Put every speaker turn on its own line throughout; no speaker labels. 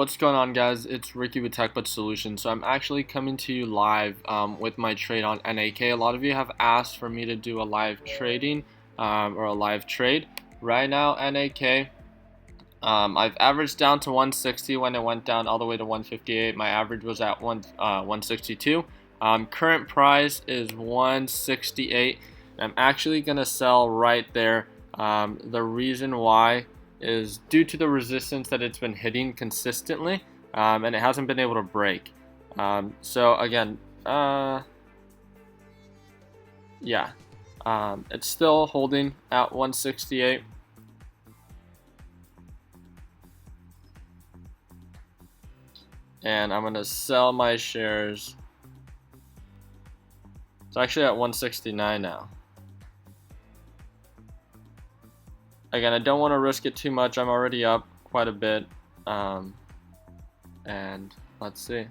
What's going on, guys? It's Ricky with TechBud Solutions. So I'm actually coming to you live with my trade on NAK. A lot of you have asked for me to do a live trading or a live trade. Right now, NAK, I've averaged down to 160 when it went down all the way to 158. My average was at 162. Current price is 168. I'm actually gonna sell right there. The reason why is due to the resistance that it's been hitting consistently, and it hasn't been able to break. So again, yeah, it's still holding at 168. And I'm gonna sell my shares. It's actually at 169 now. Again, I don't want to risk it too much. I'm already up quite a bit. And let's see.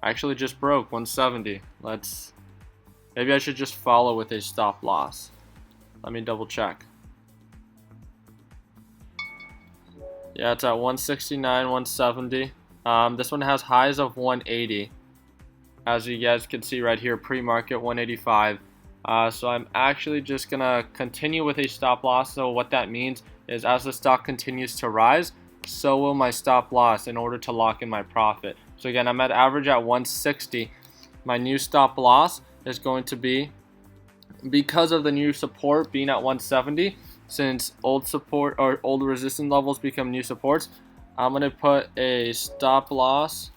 I actually just broke 170. Maybe I should just follow with a stop loss. Let me double check. Yeah, it's at 169, 170. This one has highs of 180. As you guys can see right here, pre-market 185. So I'm actually just gonna continue with a stop loss. So what that means is as the stock continues to rise, so will my stop loss in order to lock in my profit. So again, I'm at average at 160. My new stop loss is going to be, because of the new support being at 170, since old support or old resistance levels become new supports, I'm gonna put a stop loss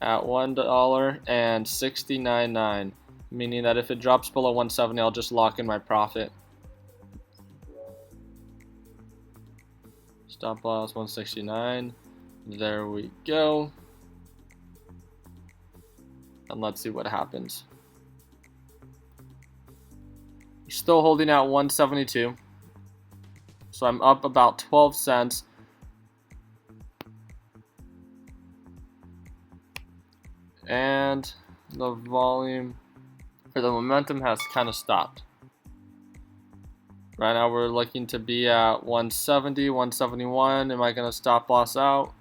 at $1.699. Meaning that if it drops below 170, I'll just lock in my profit. Stop loss 169. There we go. And let's see what happens. Still holding at 172. So I'm up about 12 cents. And the volume, or the momentum, has kind of stopped. Right now we're looking to be at 170, 171. Am I going to stop loss out?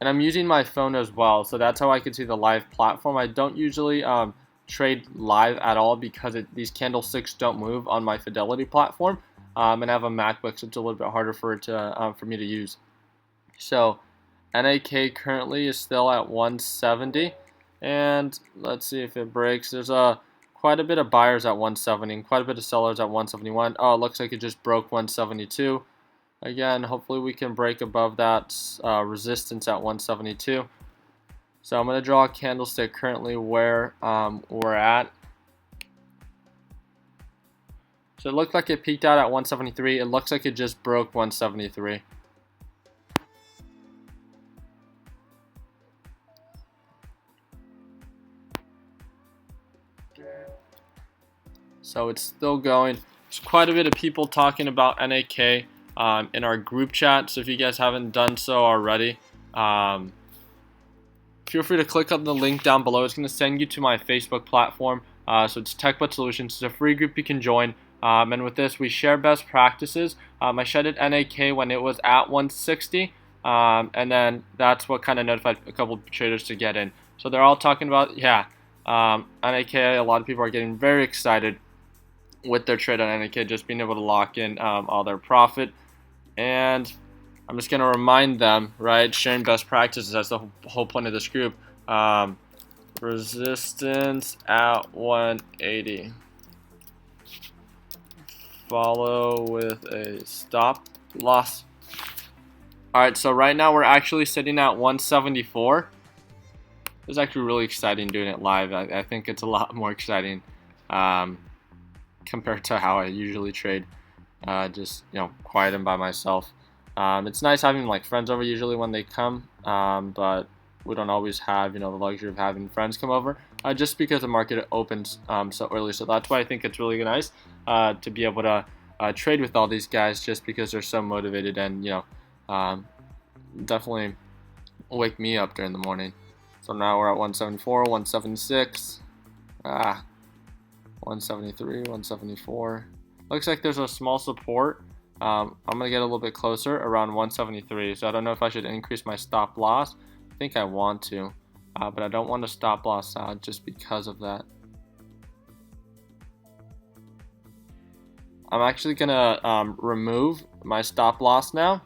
And I'm using my phone as well, so that's how I can see the live platform. I don't usually trade live at all because these candlesticks don't move on my Fidelity platform, and I have a MacBook, so it's a little bit harder for me to use. So NAK currently is still at 170. And let's see if it breaks. There's quite a bit of buyers at 170 and quite a bit of sellers at 171. Oh, it looks like it just broke 172. Again, hopefully we can break above that resistance at 172. So I'm going to draw a candlestick currently where we're at. So it looked like it peaked out at 173. It looks like it just broke 173. So it's still going. There's quite a bit of people talking about NAK in our group chat. So if you guys haven't done so already, feel free to click on the link down below. It's going to send you to my Facebook platform. So it's TechBud Solutions. It's a free group you can join. And with this, we share best practices. I shedded NAK when it was at 160. And then that's what kind of notified a couple of traders to get in. So they're all talking about, NAK. A lot of people are getting very excited with their trade on NAK, just being able to lock in all their profit. And I'm just going to remind them, right, sharing best practices. That's the whole point of this group. Resistance at 180. Follow with a stop loss. Alright, so right now we're actually sitting at 174. It's actually really exciting doing it live. I think it's a lot more exciting compared to how I usually trade, just quiet and by myself. It's nice having like friends over usually when they come, but we don't always have the luxury of having friends come over, just because the market opens so early. So that's why I think it's really nice to be able to trade with all these guys, just because they're so motivated and definitely wake me up during the morning. So now we're at 174, 176. 173, 174. Looks like there's a small support I'm gonna get a little bit closer around 173. So I don't know if I should increase my stop loss. I think I want to, but I don't want to stop loss out just because of that. I'm actually gonna remove my stop loss now.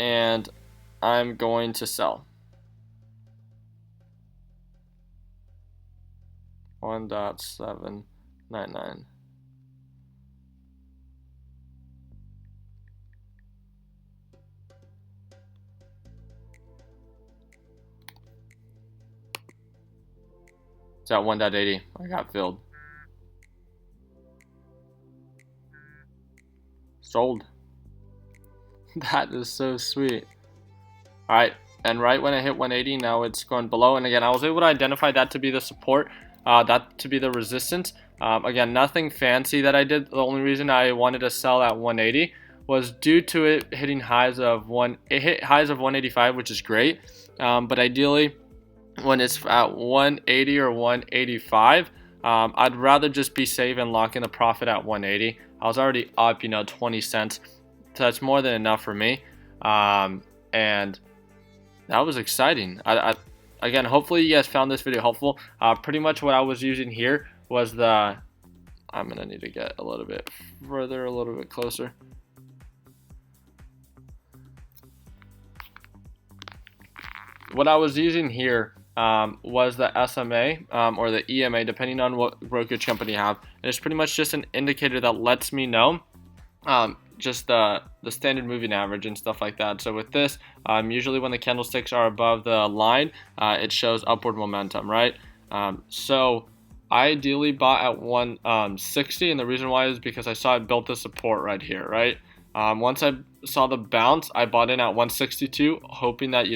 And I'm going to sell 1.799. It's at 1.80. I got filled. Sold. That is so sweet. Alright, and right when I hit 180, now it's going below. And again, I was able to identify that to be the support, that to be the resistance. Again, nothing fancy that I did. The only reason I wanted to sell at 180 was due to it hitting highs of it hit highs of 185, which is great. But ideally, when it's at 180 or 185, I'd rather just be safe and lock in the profit at 180. I was already up, 20 cents. So that's more than enough for me. And that was exciting. Again, hopefully you guys found this video helpful. Pretty much what I was using here was I'm gonna need to get a little bit further, a little bit closer. What I was using here was the SMA or the EMA, depending on what brokerage company you have. And it's pretty much just an indicator that lets me know just the standard moving average and stuff like that. So with this, usually when the candlesticks are above the line, it shows upward momentum, right? So I ideally bought at 160, and the reason why is because I saw it built the support right here, right? Once I saw the bounce, I bought in at 162, hoping that,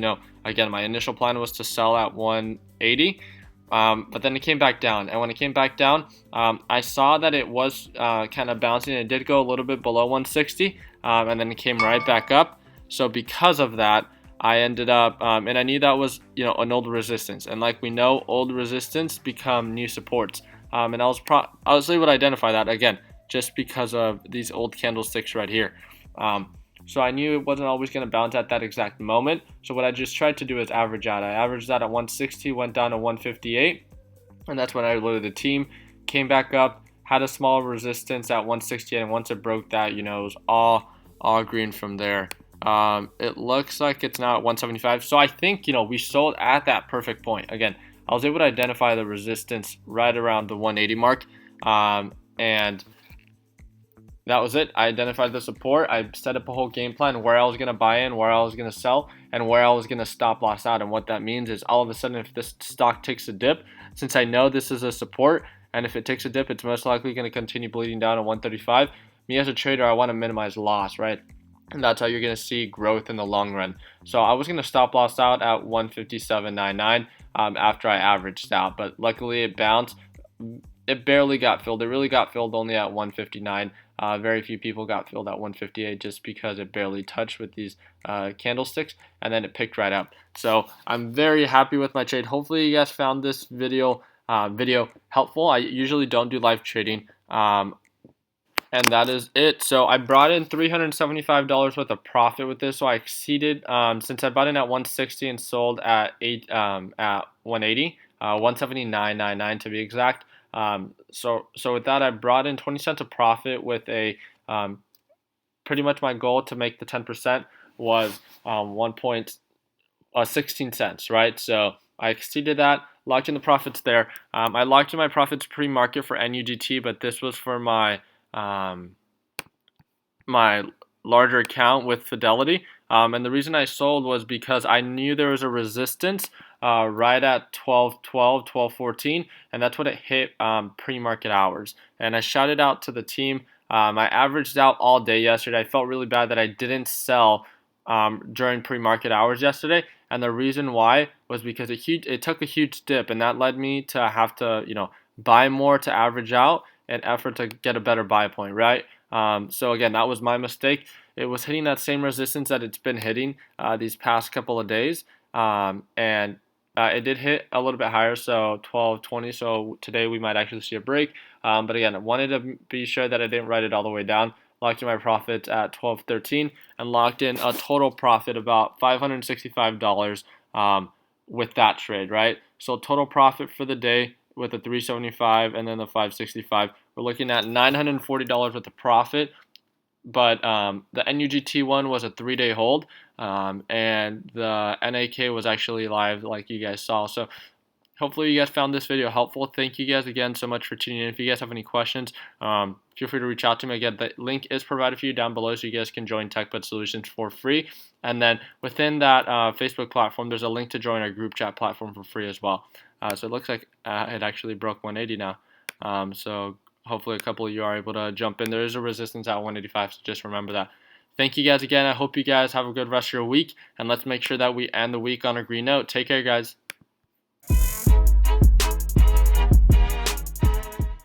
again, my initial plan was to sell at 180. But then it came back down, and when it came back down, I saw that it was kind of bouncing. It did go a little bit below 160, and then it came right back up. So because of that, I ended up, and I knew that was an old resistance, and like we know, old resistance become new supports. And I was able to identify that again just because of these old candlesticks right here. So I knew it wasn't always going to bounce at that exact moment. So what I just tried to do is average out. I averaged out at 160, went down to 158, and that's when I loaded the team, came back up, had a small resistance at 168, and once it broke that, it was all green from there. It looks like it's now at 175. So I think, we sold at that perfect point. Again, I was able to identify the resistance right around the 180 mark, and that was it. I identified the support. I set up a whole game plan where I was going to buy in, where I was going to sell, and where I was going to stop loss out. And what that means is all of a sudden, if this stock takes a dip, since I know this is a support, and if it takes a dip, it's most likely going to continue bleeding down to 135. Me as a trader, I want to minimize loss, right? And that's how you're going to see growth in the long run. So I was going to stop loss out at 157.99 after I averaged out. But luckily it bounced. It barely got filled. It really got filled only at 159. Very few people got filled at 158 just because it barely touched with these candlesticks, and then it picked right up. So I'm very happy with my trade. Hopefully you guys found this video helpful. I usually don't do live trading, and that is it. So I brought in $375 worth of profit with this. So I exceeded, since I bought in at 160 and sold at 180, 179.99 to be exact. So with that, I brought in 20 cents of profit with a pretty much my goal to make the 10% was 1.16 cents, right? So I exceeded that, locked in the profits there. I locked in my profits pre-market for NUGT, but this was for my my larger account with Fidelity. And the reason I sold was because I knew there was a resistance right at 12.12, 12.14, and that's what it hit pre-market hours. And I shouted out to the team. I averaged out all day yesterday. I felt really bad that I didn't sell during pre-market hours yesterday, and the reason why was because it took a huge dip, and that led me to have to buy more to average out in effort to get a better buy point, right? So again, that was my mistake. It was hitting that same resistance that it's been hitting these past couple of days, and It did hit a little bit higher, so 12.20. So today we might actually see a break. But again, I wanted to be sure that I didn't write it all the way down. Locked in my profits at 12.13 and locked in a total profit about $565 with that trade, right? So total profit for the day with the 375 and then the 565, we're looking at $940 worth of profit. But the NUGT one was a 3-day hold, and the NAK was actually live, like you guys saw. So hopefully you guys found this video helpful. Thank you guys again so much for tuning in. If you guys have any questions, feel free to reach out to me. Again, the link is provided for you down below, so you guys can join TechBud Solutions for free. And then within that Facebook platform, there's a link to join our group chat platform for free as well. So it looks like it actually broke 180 now. So hopefully a couple of you are able to jump in. There is a resistance at 185, so just remember that. Thank you guys again. I hope you guys have a good rest of your week, and let's make sure that we end the week on a green note. Take care, guys.